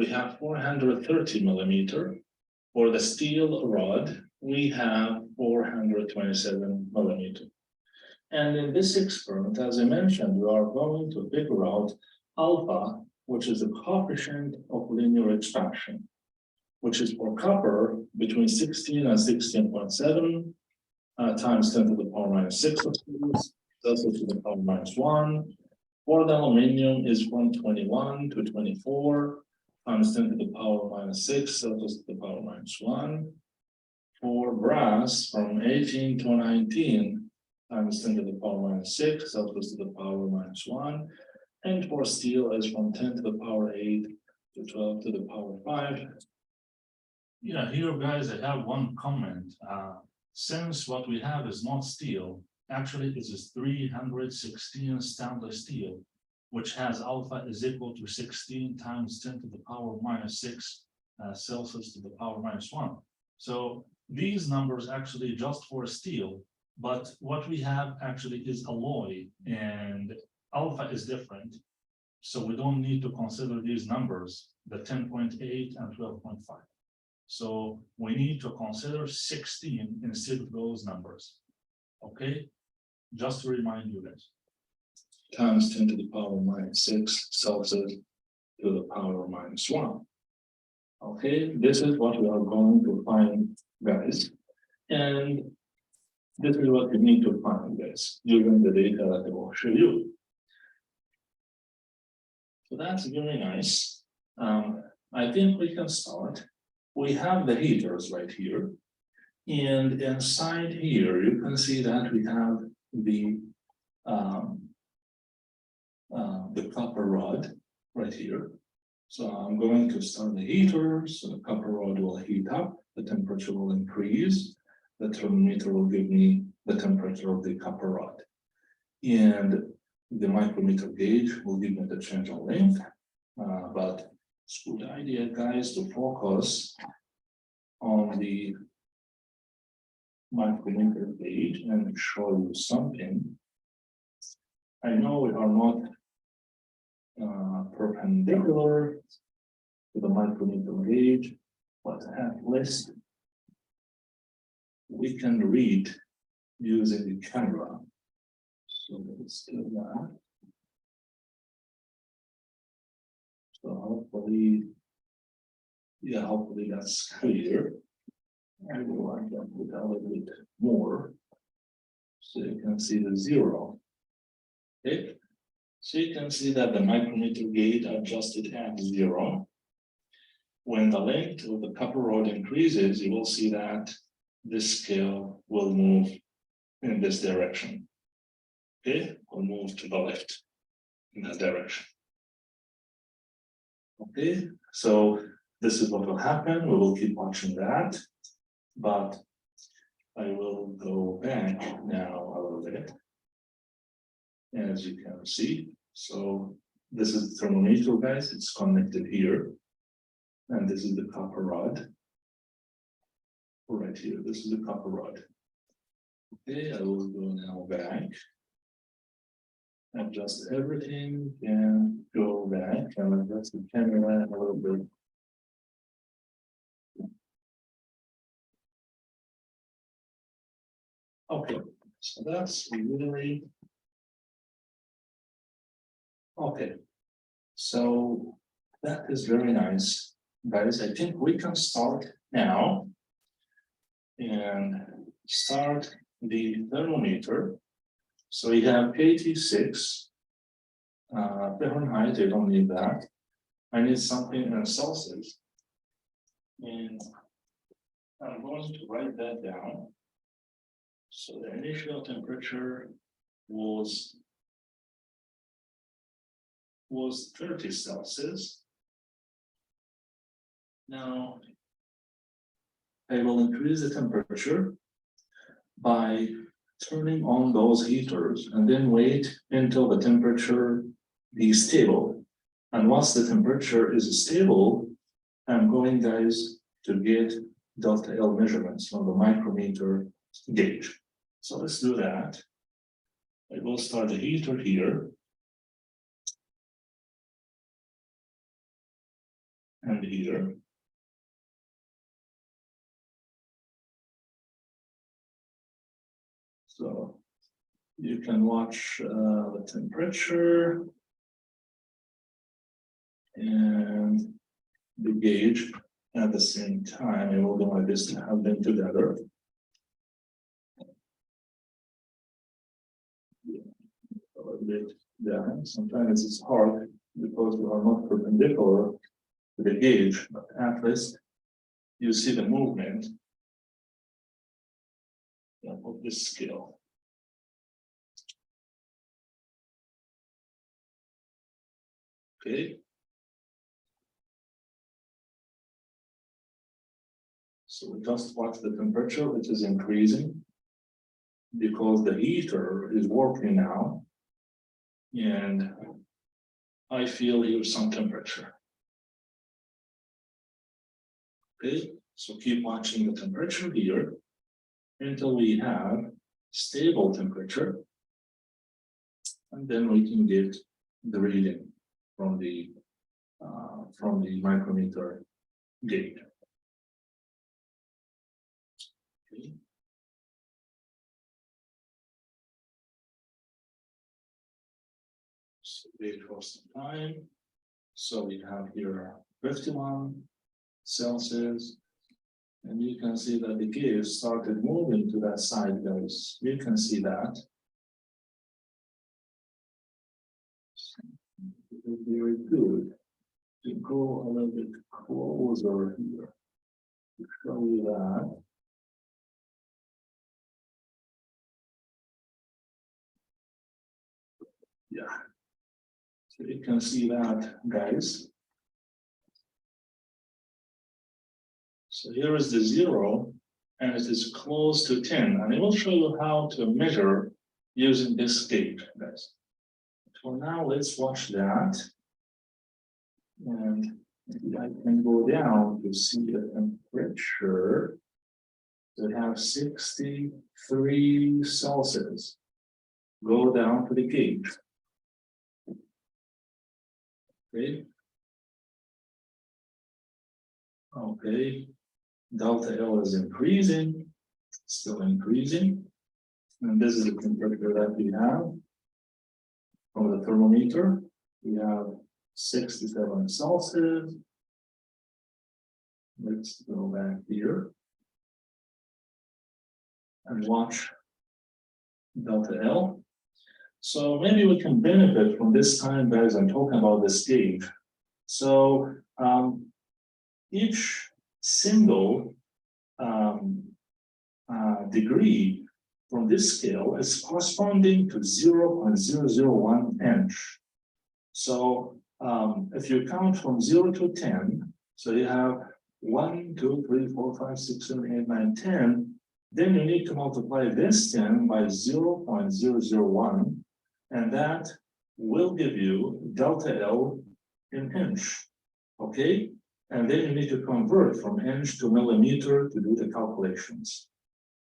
we have 430 millimeter. For the steel rod, we have 427 millimeter. And in this experiment, as I mentioned, we are going to figure out alpha, which is the coefficient of linear expansion, which is for copper between 16 and 16.7 times 10 to the power minus 6 of Celsius, Celsius to the power minus 1. For the aluminum is from 21 to 24 times 10 to the power minus 6, Celsius to the power minus 1. For brass, from 18 to 19 times 10 to the power minus 6, Celsius to the power minus 1. And for steel is from 10 to the power 8 to 12 to the power 5. Yeah, here, guys, I have one comment. Since what we have is not steel, actually this is 316 stainless steel, which has alpha is equal to 16 times 10 to the power minus 6 Celsius to the power minus 1. So these numbers actually just for steel, but what we have actually is alloy, and alpha is different. So we don't need to consider these numbers, the 10.8 and 12.5. So we need to consider 16 instead of those numbers. Okay, just to remind you guys. Times 10 to the power minus 6 Celsius to the power minus 1. Okay, this is what we are going to find, guys. And this is what you need to find, guys, using the data that I will show you. So that's very nice. I think we can start. We have the heaters right here. And inside here, you can see that we have the copper rod right here. So I'm going to start the heater. So the copper rod will heat up, the temperature will increase. The thermometer will give me the temperature of the copper rod. And the micrometer gauge will give me the change in length. But it's a good idea, guys, to focus on the micrometer gauge and show you something. I know we are not perpendicular to the micrometer gauge, but at least we can read using the camera. So let's do that. So hopefully, yeah, hopefully that's clear. I will wind up with a little bit more, so you can see the 0. Okay, so you can see that the micrometer gauge adjusted at 0. When the length of the copper rod increases, you will see that this scale will move in this direction. Okay, will move to the left in that direction. Okay, so this is what will happen. We will keep watching that, but I will go back now a little bit. As you can see, so this is the thermometer, guys. It's connected here, and this is the copper rod right here. This is the copper rod. Okay, I will go now back, adjust everything, and go back and adjust the camera a little bit. Okay, so that's really okay. So that is very nice, guys. I think we can start now and start the thermometer. So we have 86 Fahrenheit. I don't need that. I need something in Celsius, and I'm going to write that down. So the initial temperature was 30 Celsius. Now I will increase the temperature by turning on those heaters and then wait until the temperature is stable. And once the temperature is stable, I'm going, guys, to get delta L measurements from the micrometer gauge. So let's do that. I will start the heater here. and here. So you can watch the temperature and the gauge at the same time. It will go like this to have them together. A little bit down. Sometimes it's hard because we are not perpendicular to the gauge, but at least you see the movement of this scale. Okay. So we just watch the temperature, which is increasing because the heater is working now. And I feel here some temperature. Okay, so keep watching the temperature here until we have stable temperature. And then we can get the reading from the micrometer gauge. Okay. So wait for some time. So we have here 51 Celsius, and you can see that the gauge started moving to that side, guys. You can see that. Very good. To go a little bit closer here to show you that. Yeah. So you can see that, guys. So here is the 0, and it is close to 10. And I will show you how to measure using this gauge, guys. For now, let's watch that. And I can go down to see the temperature. They have 63 Celsius. Go down to the gauge. Okay. Okay. Delta L is increasing, still increasing. And this is the temperature that we have from the thermometer. We have 67 Celsius. Let's go back here and watch Delta L. So maybe we can benefit from this time, guys. I'm talking about this gauge. So each single degree from this scale is corresponding to 0.001 inch. So if you count from 0 to 10, so you have 1, 2, 3, 4, 5, 6, 7, 8, 9, 10, then you need to multiply this 10 by 0.001, and that will give you delta L in inch. Okay, and then you need to convert from inch to millimeter to do the calculations.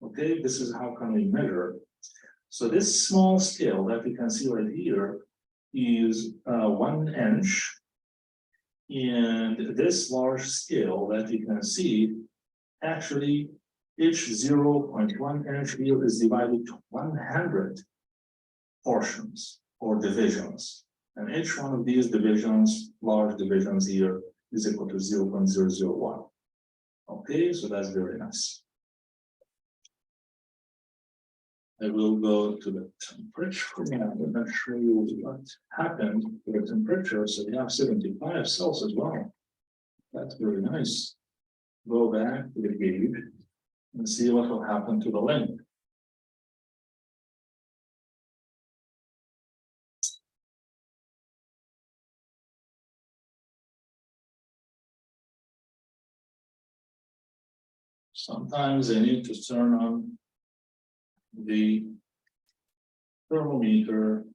Okay, this is how can we measure. So this small scale that you can see right here is 1 inch, and this large scale that you can see, actually each 0.1 inch here is divided to 100 portions or divisions, and each one of these divisions, large divisions here, is equal to 0.001. Okay, so that's very nice. I will go to the temperature now. I'm going to show you what happened to the temperature. So we have 75 Celsius. Wow, that's very nice. Go back to the gauge and see what will happen to the length. Sometimes I need to turn on the thermometer,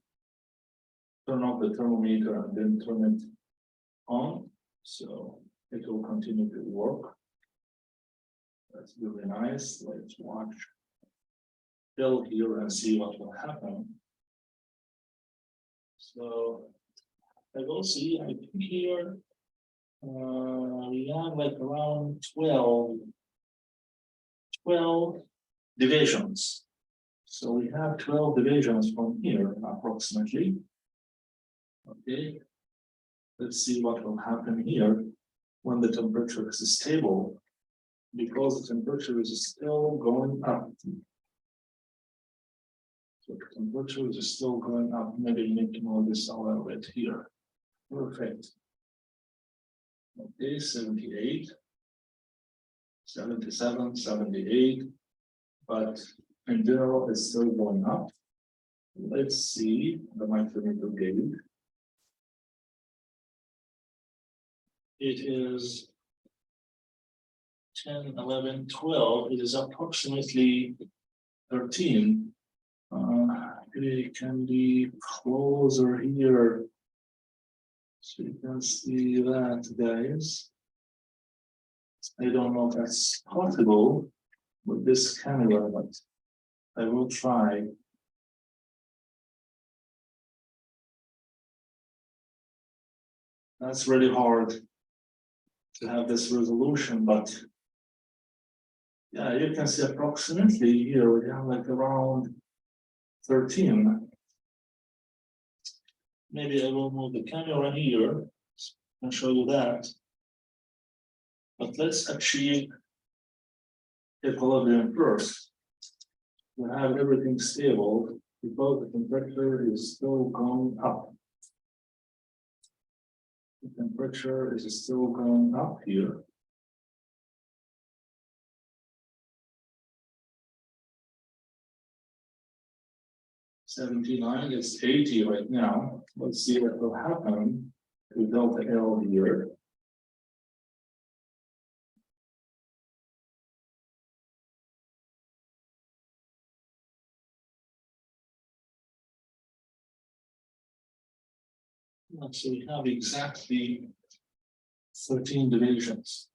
turn off the thermometer and then turn it on, so it will continue to work. That's really nice. Let's watch Bill here and see what will happen. So I will see, I think here, we have like around 12 divisions. So we have 12 divisions from here approximately. Okay, let's see what will happen here when the temperature is stable, because the temperature is still going up. So the temperature is still going up. Maybe making all this a little bit here. Perfect. Okay, 78, 77, 78, but in general it's still going up. Let's see the micrometer gauge. It is 10, 11, 12. It is approximately 13. It can be closer here. So you can see that, guys. I don't know if that's possible with this camera, but I will try. That's really hard to have this resolution, but yeah, you can see approximately here we have like around 13. Maybe I will move the camera here and show you that. But let's achieve equilibrium first. We have everything stable because the temperature is still going up. The temperature is still going up here. $79 is 80 right now. Let's see what will happen to delta L here. So we have exactly 13 divisions.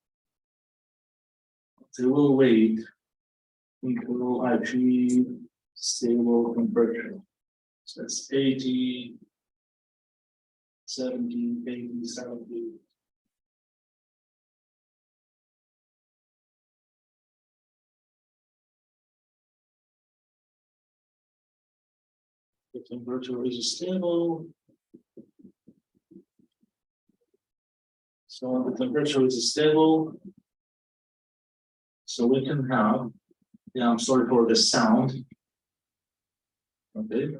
So we'll wait until I achieve stable temperature. So it's 80, 70, 80, 70. The temperature is stable. So the temperature is stable. So we can have, yeah, I'm sorry for the sound. Okay.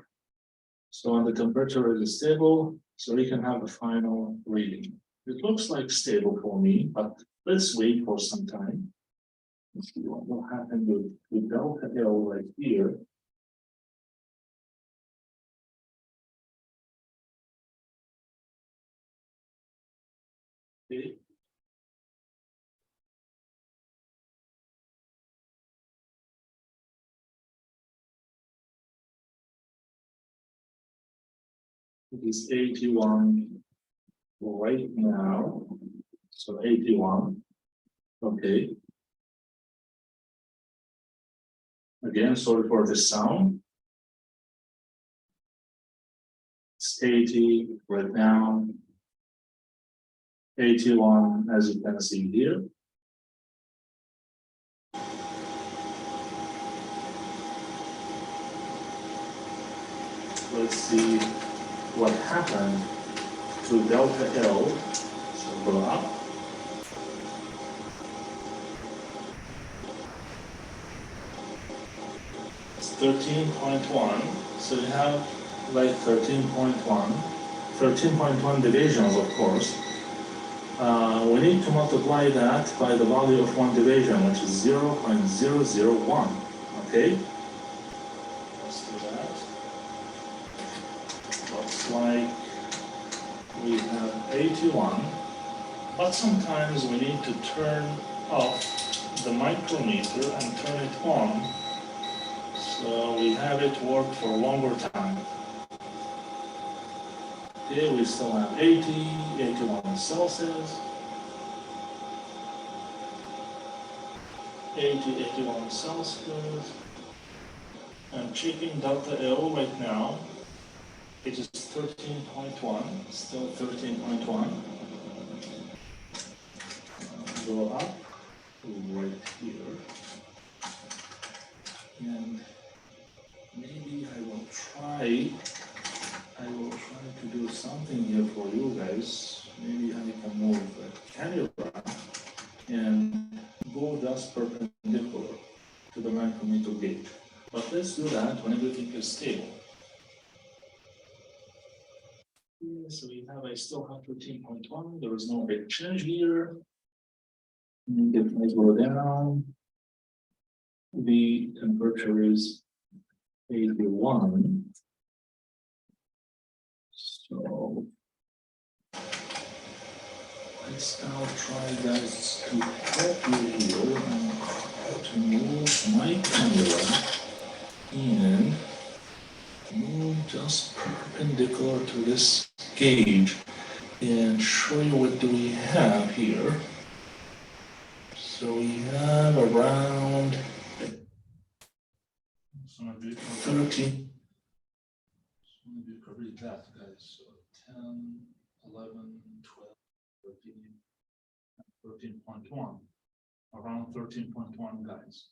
So when the temperature is stable, so we can have a final reading. It looks like stable for me, but let's wait for some time. Let's see what will happen with delta L right here. Okay. It is 81 right now. So 81. Okay. Again, sorry for the sound. It's 80 right now. 81, as you can see here. Let's see what happened to delta L. So go up. It's 13.1. So we have like 13.1 divisions, of course. We need to multiply that by the value of one division, which is 0.001. Okay? Let's do that. Looks like we have 81, but sometimes we need to turn off the micrometer and turn it on, so we have it work for a longer time. Okay, we still have 80, 81 Celsius, 80, 81 Celsius. I'm checking delta L right now. It is 13.1, still 13.1. go up right here. And maybe I will try to do something here for you guys. Maybe I can move the camera and go just perpendicular to the micrometer gauge. But let's do that when everything is stable. So I still have 13.1. There is no big change here. And if I go down, the temperature is 81. So let's now try, guys, to help you here and to move my camera and move just perpendicular to this gauge and show you what do we have here. So we have around 30. You can read that, guys. So 10, 11, 12, 13, 13.1, around 13.1, guys.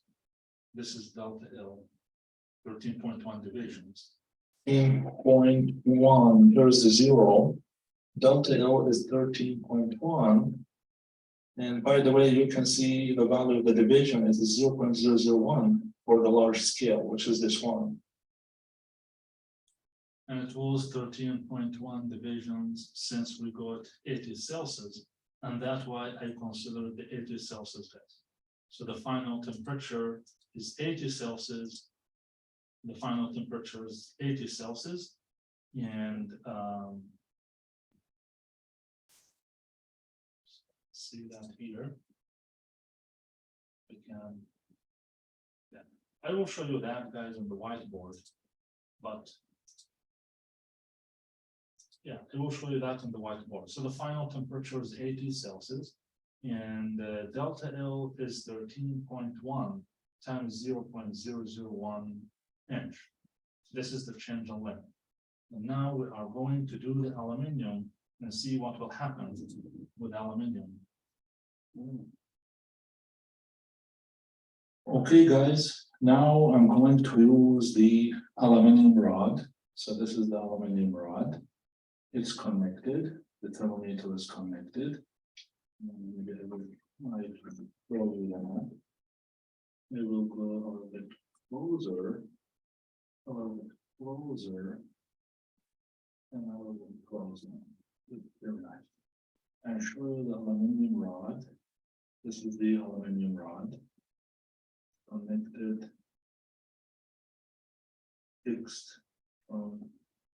This is delta L, 13.1 divisions. 13.1, here's the 0. Delta L is 13.1. And by the way, you can see the value of the division is 0.001 for the large scale, which is this one. And it was 13.1 divisions since we got 80 Celsius. And that's why I consider the 80 Celsius test. So the final temperature is 80 Celsius. The final temperature is 80 Celsius. And see that here. We can, yeah. I will show you that, guys, on the whiteboard, but yeah, I will show you that on the whiteboard. So the final temperature is 80 Celsius, and delta L is 13.1 times 0.001 inch. This is the change in length. And now we are going to do the aluminum and see what will happen with aluminum. Okay, guys, now I'm going to use the aluminum rod. So this is the aluminum rod. It's connected. The thermometer is connected. Maybe I will throw you that. It will go a little bit closer, a little bit closer, and a little bit closer. Very nice. And show you the aluminum rod. This is the aluminum rod. Connected, fixed from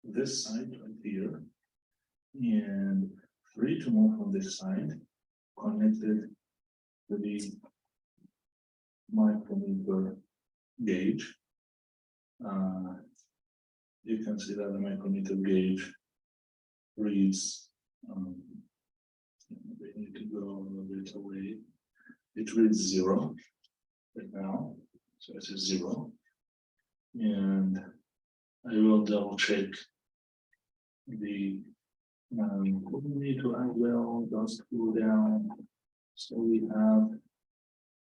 this side right here, and free to move from this side, connected to the micrometer gauge. You can see that the micrometer gauge reads, we need to go a little bit away. It reads 0 right now, so it's a 0. And I will double check the micrometer as well, just go down. So we have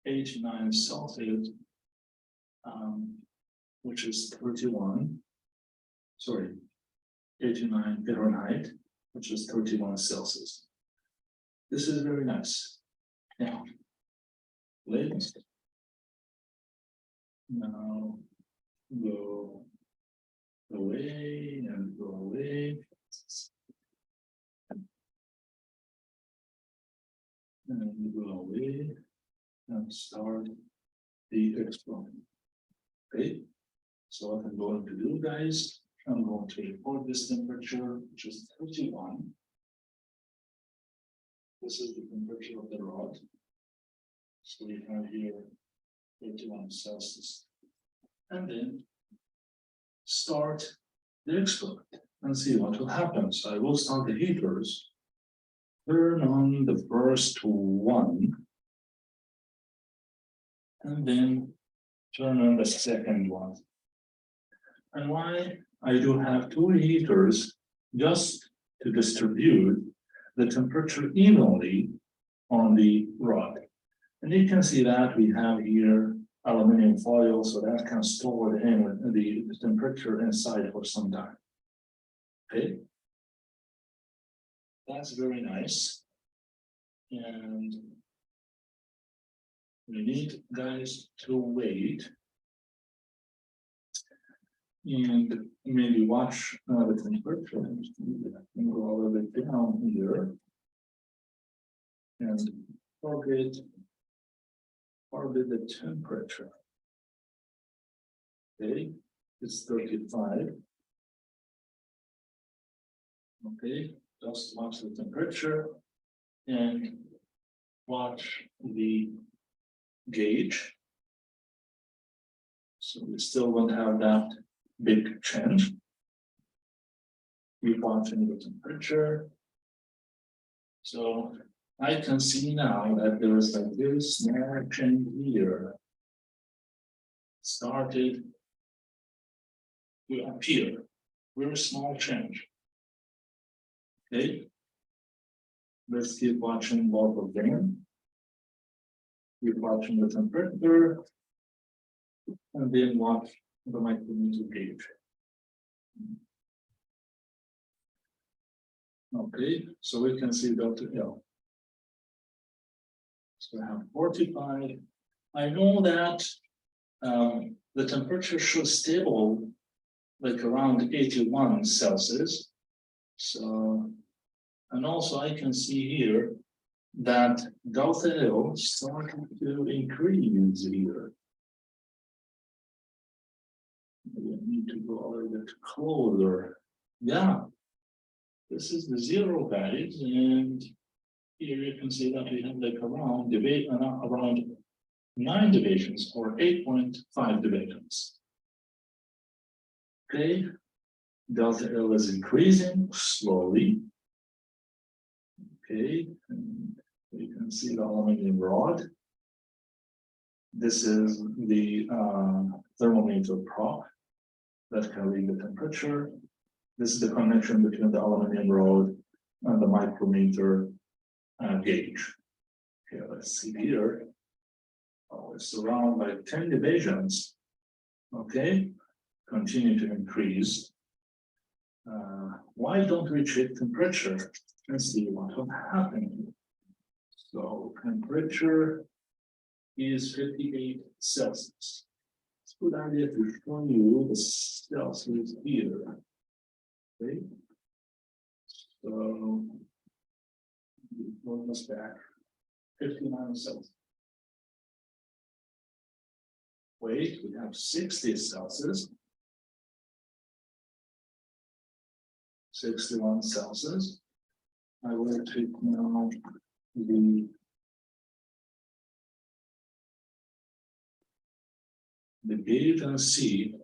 89 Celsius, which is 31, sorry, 89 Fahrenheit, which is 31 Celsius. This is very nice. Now, let's now go away and go away. And go away and start the experiment. Okay, so what I'm going to do, guys, I'm going to record this temperature, which is 31. This is the temperature of the rod. So we have here 31 Celsius. And then start the experiment and see what will happen. So I will start the heaters. Turn on the first one, and then turn on the second one. And why I do have 2 heaters, just to distribute the temperature evenly on the rod. And you can see that we have here aluminum foil, so that can store the temperature inside for some time. Okay. That's very nice. And we need guys to wait and maybe watch the temperature. And go a little bit down here and target the temperature. Okay, it's 35. Okay, just watch the temperature and watch the gauge. So we still won't have that big change. Keep watching the temperature. So I can see now that there is a very small change here. Started to appear. Very small change. Okay. Let's keep watching both of them. Keep watching the temperature. And then watch the micrometer gauge. Okay, so we can see Dr. L. So I have 45. I know that the temperature should stable like around 81 Celsius. So, and also I can see here that delta L starting to increase here. We need to go a little bit closer. Yeah, this is the zero values, and here you can see that we have like around 9 divisions or 8.5 divisions. Okay, delta L is increasing slowly. Okay, and you can see the aluminum rod. This is the thermometer prop that can read the temperature. This is the connection between the aluminum rod and the micrometer gauge. Okay, let's see here. Oh, it's around like 10 divisions. Okay, continue to increase. Why don't we check temperature and see what will happen? So temperature is 58 Celsius. It's a good idea to show you the Celsius here. Okay, so almost back 59 Celsius. Wait, we have 60 Celsius. 61 Celsius. I will take now the gauge and see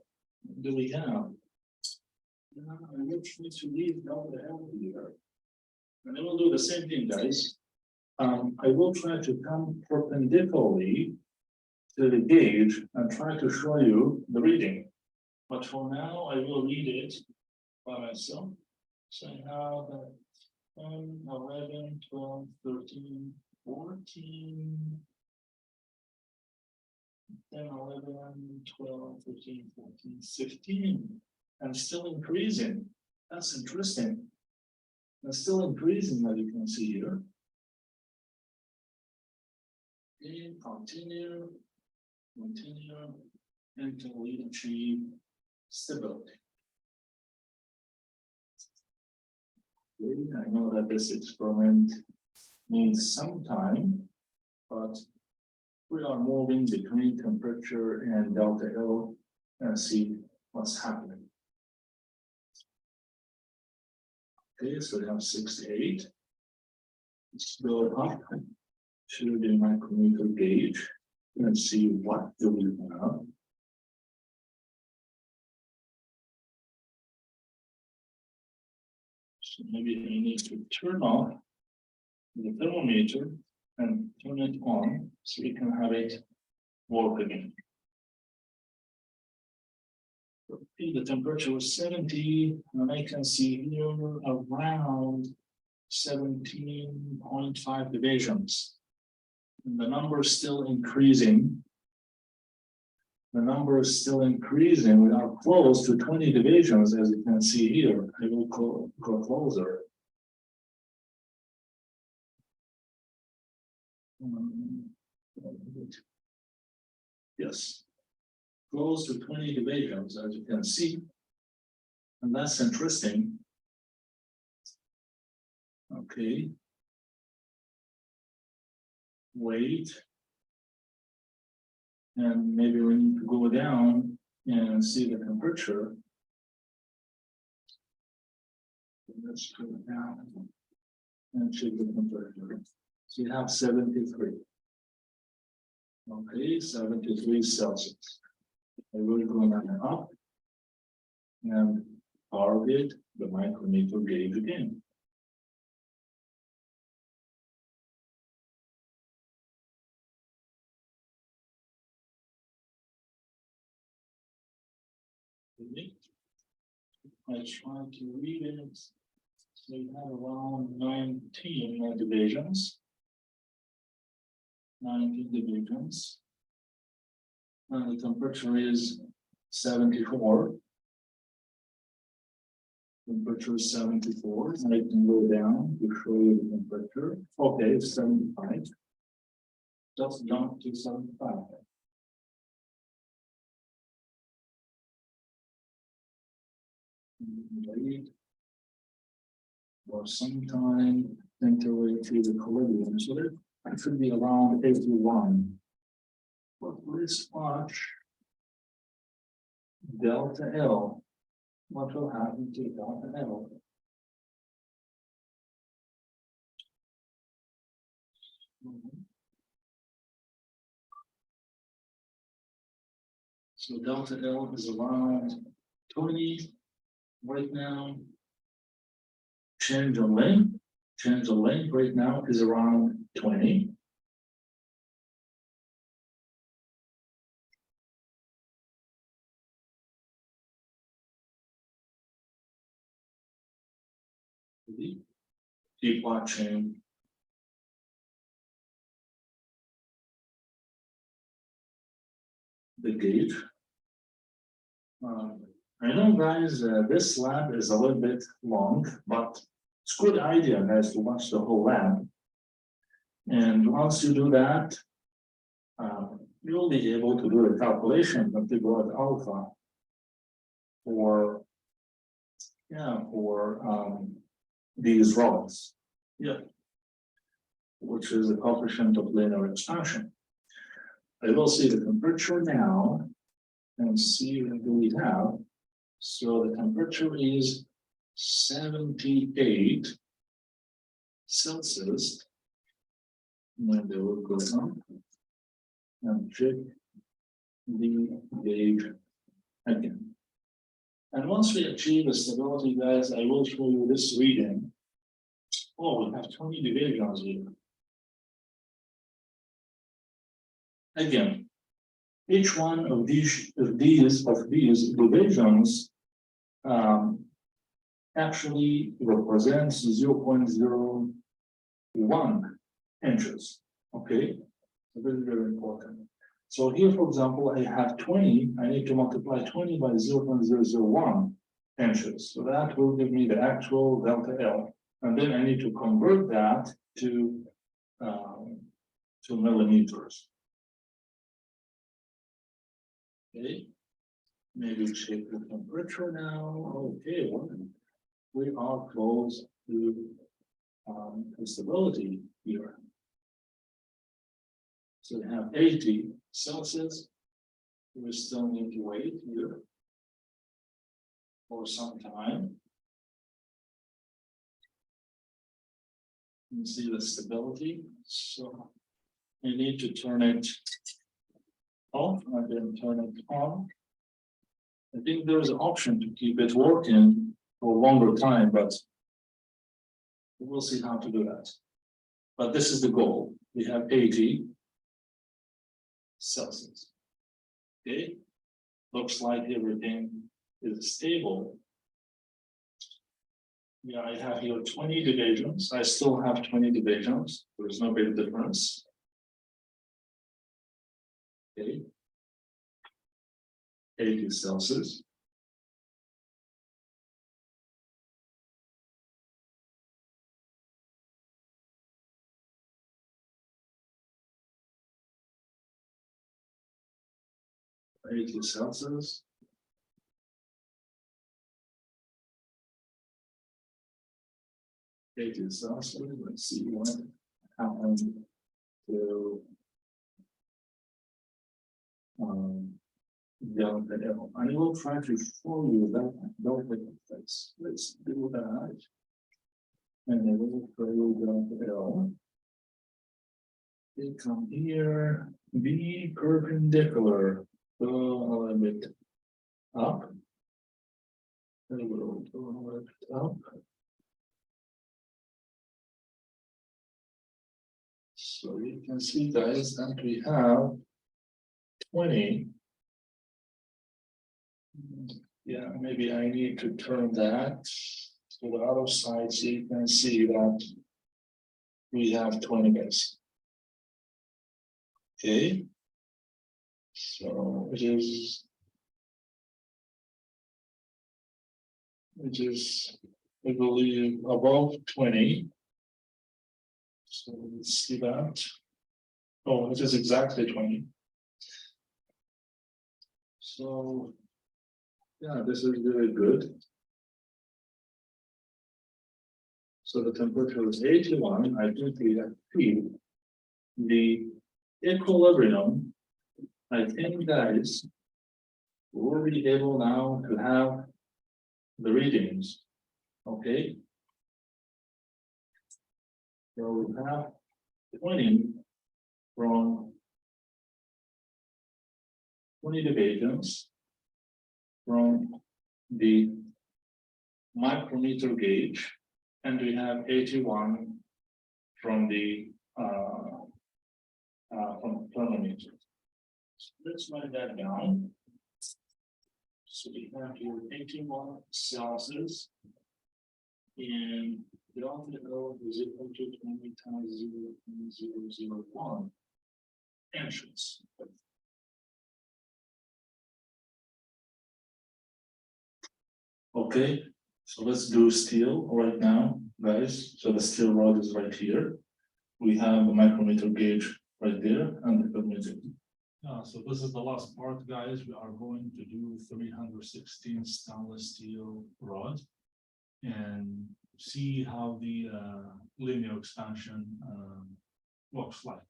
what do we have. I will try to leave delta L here. And then we'll do the same thing, guys. I will try to come perpendicularly to the gauge and try to show you the reading. But for now, I will read it by myself. So I have 10, 11, 12, 13, 14, 10, 11, 12, 13, 14, 15, and still increasing. That's interesting. It's still increasing, as you can see here. Okay, continue until we achieve stability. Okay, I know that this experiment needs some time, but we are moving between temperature and delta L and see what's happening. Okay, so we have 68. Let's go up to the micrometer gauge and see what do we have. So maybe I need to turn off the thermometer and turn it on so we can have it work again. Okay, the temperature was 70, and I can see here around 17.5 divisions. And the number is still increasing. The number is still increasing. We are close to 20 divisions, as you can see here. I will go closer. Yes, close to 20 divisions, as you can see. And that's interesting. Okay. Wait. And maybe we need to go down and see the temperature. Let's go down and check the temperature. So you have 73. Okay, 73 Celsius. I will go now up and target the micrometer gauge again. I try to read it. So you have around 19 divisions. 19 divisions. And the temperature is 74. Temperature is 74. I can go down to show you the temperature. Okay, it's 75. Just jump to 75. Wait for some time until we see the equilibrium. So that should be around 81. But let's watch delta L. What will happen to delta L? So delta L is around 20 right now. Change of length right now is around 20. Keep watching. The gauge. I know, guys, this lab is a little bit long, but it's a good idea, guys, to watch the whole lab. And once you do that, you'll be able to do a calculation of the blood alpha for, these rods. Yeah. Which is the coefficient of linear expansion. I will see the temperature now and see what do we have. So the temperature is 78 Celsius. And they will go down and check the gauge again. And once we achieve the stability, guys, I will show you this reading. Oh, we have 20 divisions here. Again, each one of these divisions actually represents 0.01 inches. Okay, so this is very important. So here, for example, I have 20. I need to multiply 20 by 0.001 inches. So that will give me the actual delta L, and then I need to convert that to millimeters. Okay, maybe check the temperature now. Okay, well, we are close to stability here. So we have 80 Celsius. We still need to wait here for some time. You see the stability. So you need to turn it off and then turn it on. I think there's an option to keep it working for a longer time, but we'll see how to do that. But this is the goal. We have 80 Celsius. Okay, looks like everything is stable. Yeah, I have here 20 divisions. I still have 20 divisions. There's no big difference. Okay. 80 Celsius. Celsius. 80 Celsius. Let's see what happens to delta L. I will try to show you that delta effects. Let's do that. And I will show you delta L. They come here, be perpendicular. Go a little bit up. A little bit up. So you can see, guys, that we have 20. Yeah, maybe I need to turn that to the other side so you can see that we have 20 guys. Okay. So it is, I believe, above 20. So let's see that. Oh, it is exactly 20. So yeah, this is really good. So the temperature is 81. I think we have the equilibrium. I think, guys, we'll be able now to have the readings. Okay. So we have 20 from 20 divisions from the micrometer gauge, and we have 81 from the from thermometer. So let's write that down. So we have here 81 Celsius, and delta L is equal to 20 times 0.001 inches. Okay, so let's do steel right now, guys. So the steel rod is right here. We have a micrometer gauge right there and the thermometer. So this is the last part, guys. We are going to do 316 stainless steel rod and see how the linear expansion looks like.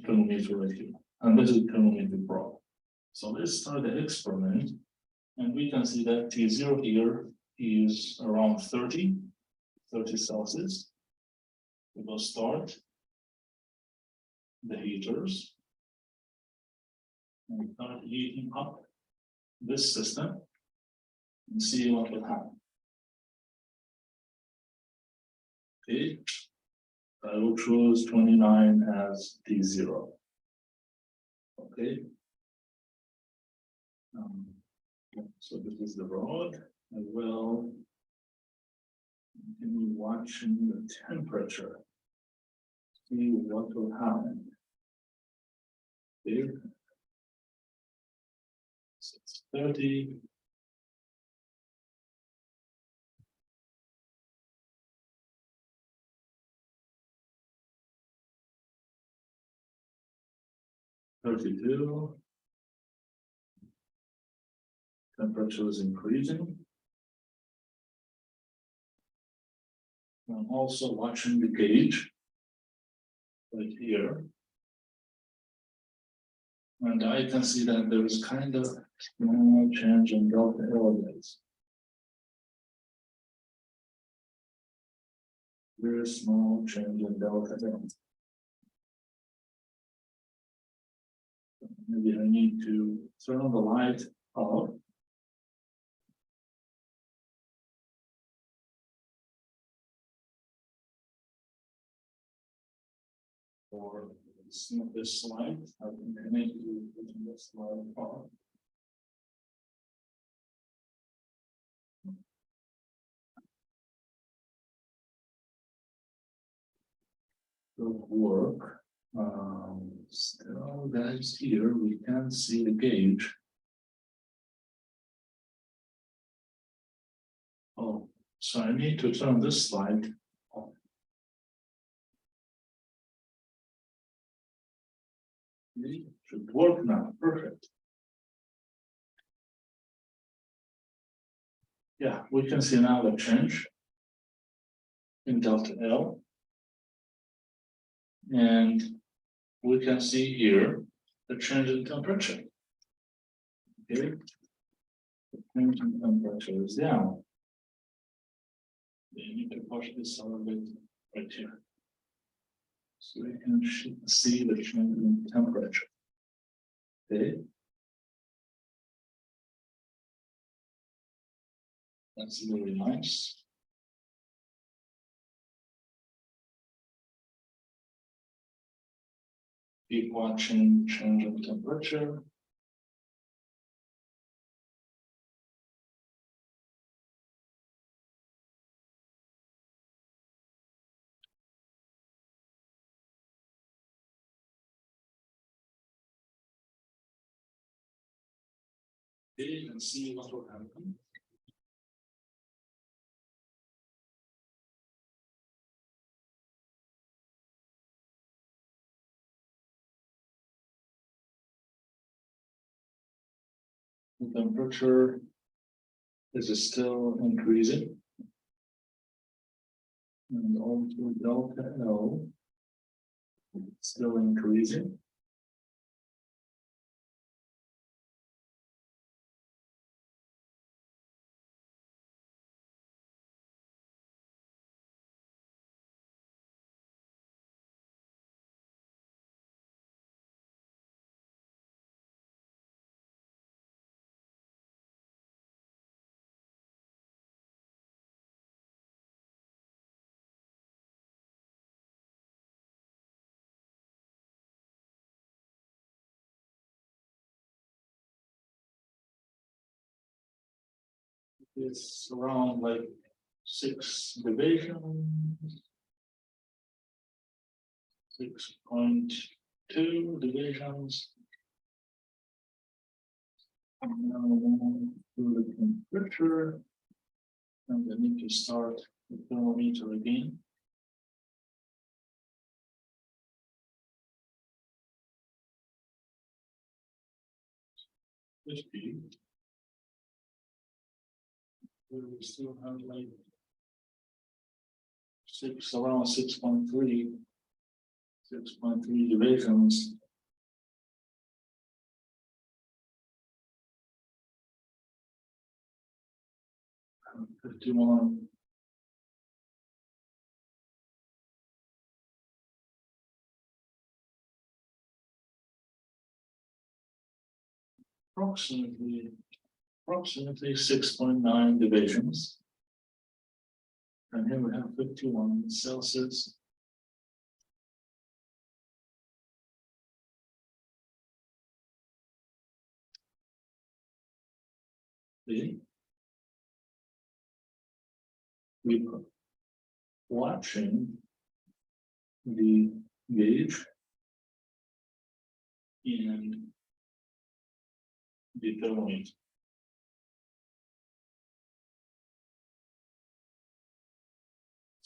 Thermometer right here, and this is thermometer probe. So let's start the experiment, and we can see that T0 here is around 30 Celsius. We will start the heaters and start heating up this system and see what will happen. Okay, I will choose 29 as T0. Okay. So this is the rod. I will continue watching the temperature. See what will happen. Okay. 630. 32. Temperature is increasing. I'm also watching the gauge right here. And I can see that there is kind of small change in delta elements. Very small change in delta elements. Maybe I need to turn the light off. Or this slide. I think I need to turn this slide off. Good work. Still, guys, here we can see the gauge. Oh, so I need to turn this slide off. It should work now. Perfect. Yeah, we can see now the change in delta L. And we can see here the change in temperature. Okay. The change in temperature is down. You need to push this a little bit right here. So we can see the change in temperature. Okay. That's very nice. Keep watching change in temperature. Okay, and see what will happen. The temperature is still increasing. And also delta L still increasing. It's around like 6 divisions. 6.2 divisions. And now we'll do the temperature. And I need to start the thermometer again. This big. We still have like around 6.3 divisions. 51. Approximately 6.9 divisions. And here we have 51 Celsius. Okay. We're watching the gauge and the thermometer.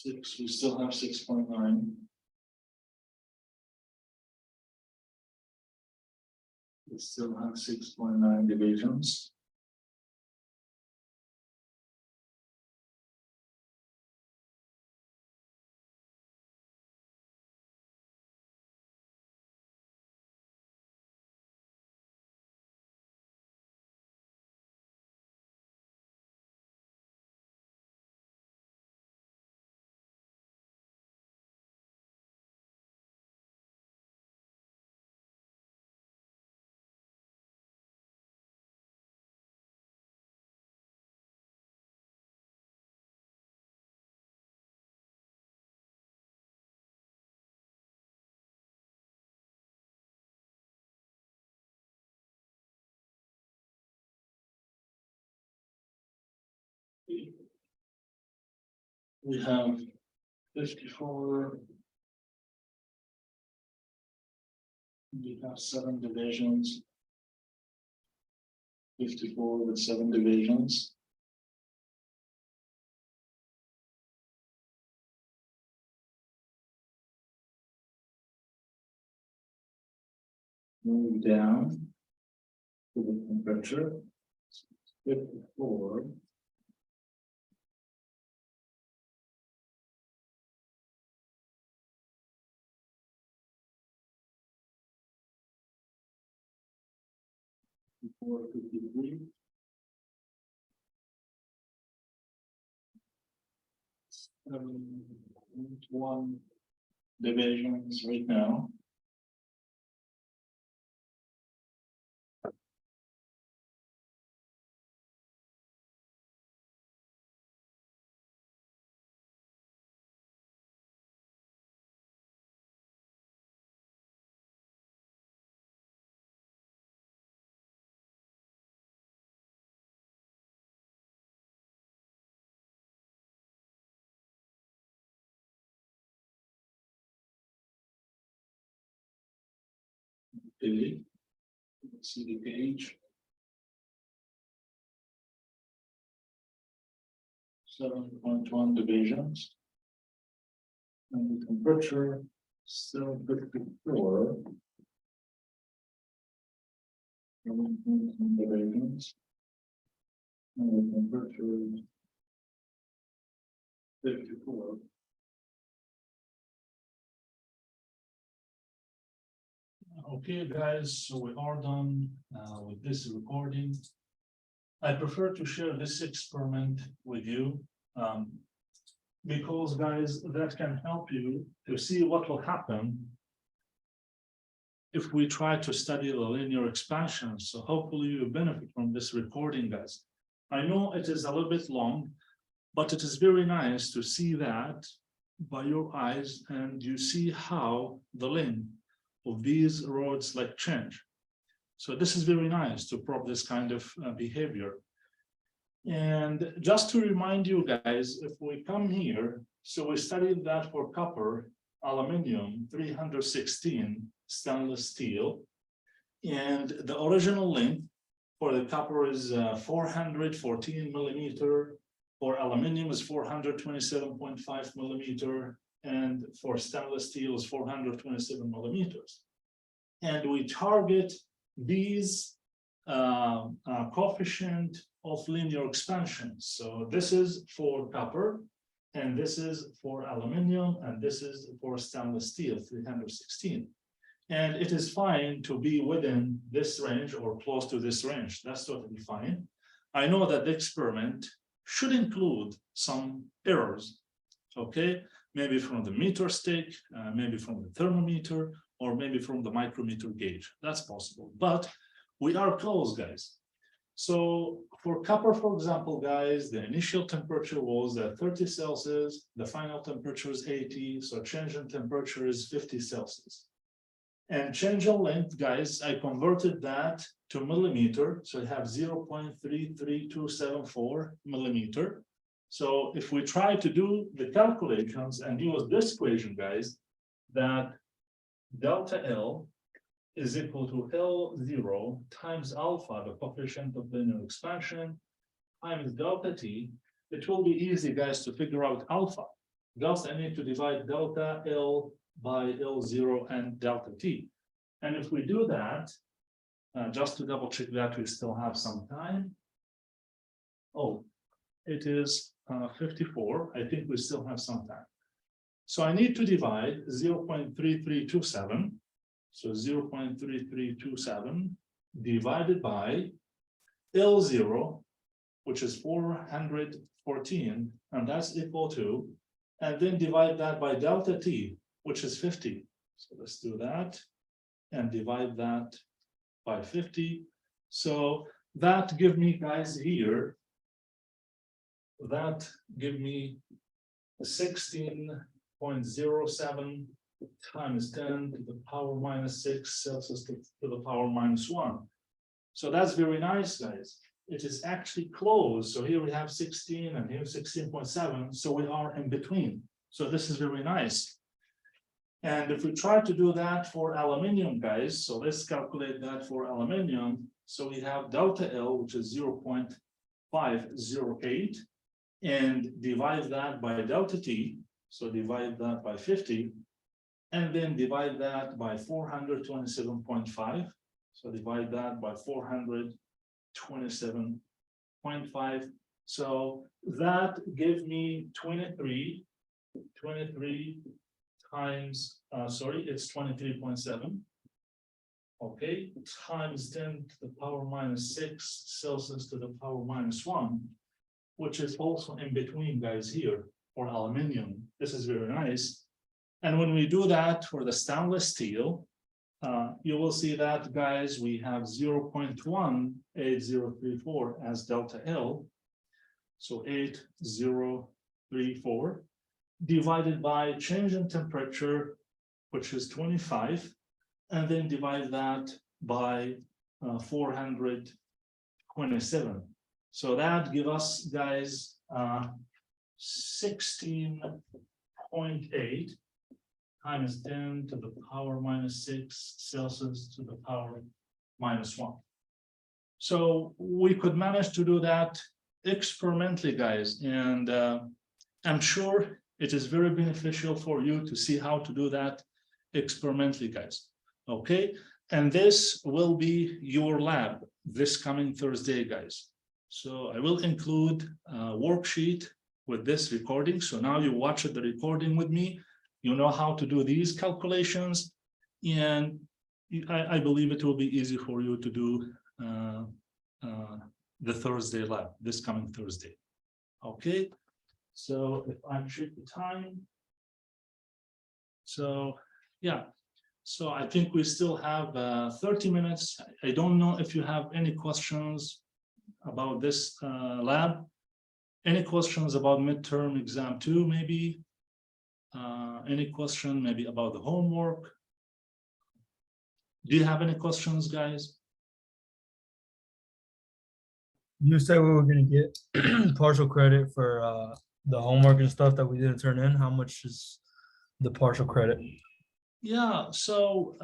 We still have 6.9. We still have 6.9 divisions. We have 54 We have 7 divisions. 54 with 7 divisions. Move down to the temperature. 54. Before 53. 1 divisions right now. See the page. 7.1 divisions. And the temperature still 54. 7.1 divisions. And the temperature is 54. Okay, guys, so we are done with this recording. I prefer to share this experiment with you because, guys, that can help you to see what will happen if we try to study the linear expansion. So hopefully you benefit from this recording, guys. I know it is a little bit long, but it is very nice to see that by your eyes, and you see how the length of these roads like change. So this is very nice to probe this kind of behavior. And just to remind you guys, if we come here, so we studied that for copper, aluminum, 316, stainless steel, and the original length for the copper is 414 millimeter, for aluminum is 427.5 millimeter, and for stainless steel is 427 millimeters. And we target these coefficient of linear expansion. So this is for copper, and this is for aluminum, and this is for stainless steel, 316. And it is fine to be within this range or close to this range. That's totally fine. I know that the experiment should include some errors, okay? Maybe from the meter stick, maybe from the thermometer, or maybe from the micrometer gauge. That's possible, but we are close, guys. So for copper, for example, guys, the initial temperature was at 30 Celsius, the final temperature is 80, so change in temperature is 50 Celsius. And change in length, guys, I converted that to millimeter, so I have 0.33274 millimeter. So if we try to do the calculations and use this equation, guys, that delta L is equal to L0 times alpha, the coefficient of linear expansion, times delta T, it will be easy, guys, to figure out alpha. Just I need to divide delta L by L0 and delta T. And if we do that, just to double check that we still have some time. Oh, it is 54. I think we still have some time. So I need to divide 0.3327. So 0.3327 divided by L0, which is 414, and that's equal to, and then divide that by delta T, which is 50. So let's do that and divide that by 50. So that give me, guys, here, that give me 16.07 times 10 to the power minus 6 Celsius to the power minus 1. So that's very nice, guys. It is actually close. So here we have 16 and here 16.7. So we are in between. So this is very nice. And if we try to do that for aluminum, guys, so let's calculate that for aluminum. So we have delta L, which is 0.508, and divide that by delta T. So divide that by 50, and then divide that by 427.5. So divide that by 427.5. So that gives me 23 times, it's 23.7. Okay, times 10 to the power minus 6 Celsius to the power minus 1, which is also in between, guys, here for aluminum. This is very nice. And when we do that for the stainless steel, you will see that, guys, we have 0.18034 as delta L. So 8034 divided by change in temperature, which is 25, and then divide that by 427. So that gives us, guys, 16.8 times 10 to the power minus 6 Celsius to the power minus 1. So we could manage to do that experimentally, guys, and I'm sure it is very beneficial for you to see how to do that experimentally, guys. Okay, and this will be your lab this coming Thursday, guys. So I will include a worksheet with this recording. So now you watch the recording with me, you know how to do these calculations, and I believe it will be easy for you to do the Thursday lab this coming Thursday. Okay, so if I check the time, so yeah, so I think we still have 30 minutes. I don't know if you have any questions about this lab, any questions about midterm exam 2, maybe any question maybe about the homework. Do you have any questions, guys? You said we were going to get partial credit for the homework and stuff that we didn't turn in. How much is the partial credit? Yeah, so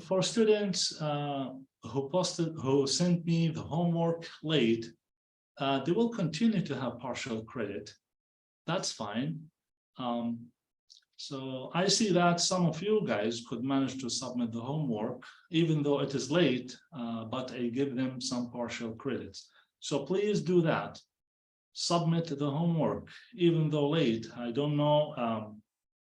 for students who sent me the homework late, they will continue to have partial credit. That's fine. So I see that some of you guys could manage to submit the homework, even though it is late, but I give them some partial credits. So please do that. Submit the homework, even though late. I don't know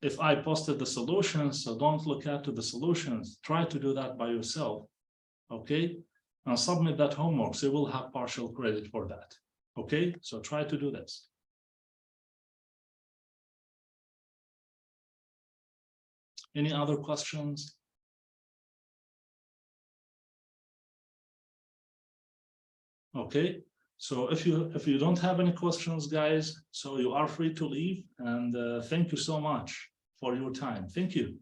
if I posted the solutions, so don't look at the solutions. Try to do that by yourself, okay? Now submit that homework, so you will have partial credit for that, okay? So try to do this. Any other questions? Okay, so if you don't have any questions, guys, so you are free to leave, and thank you so much for your time. Thank you.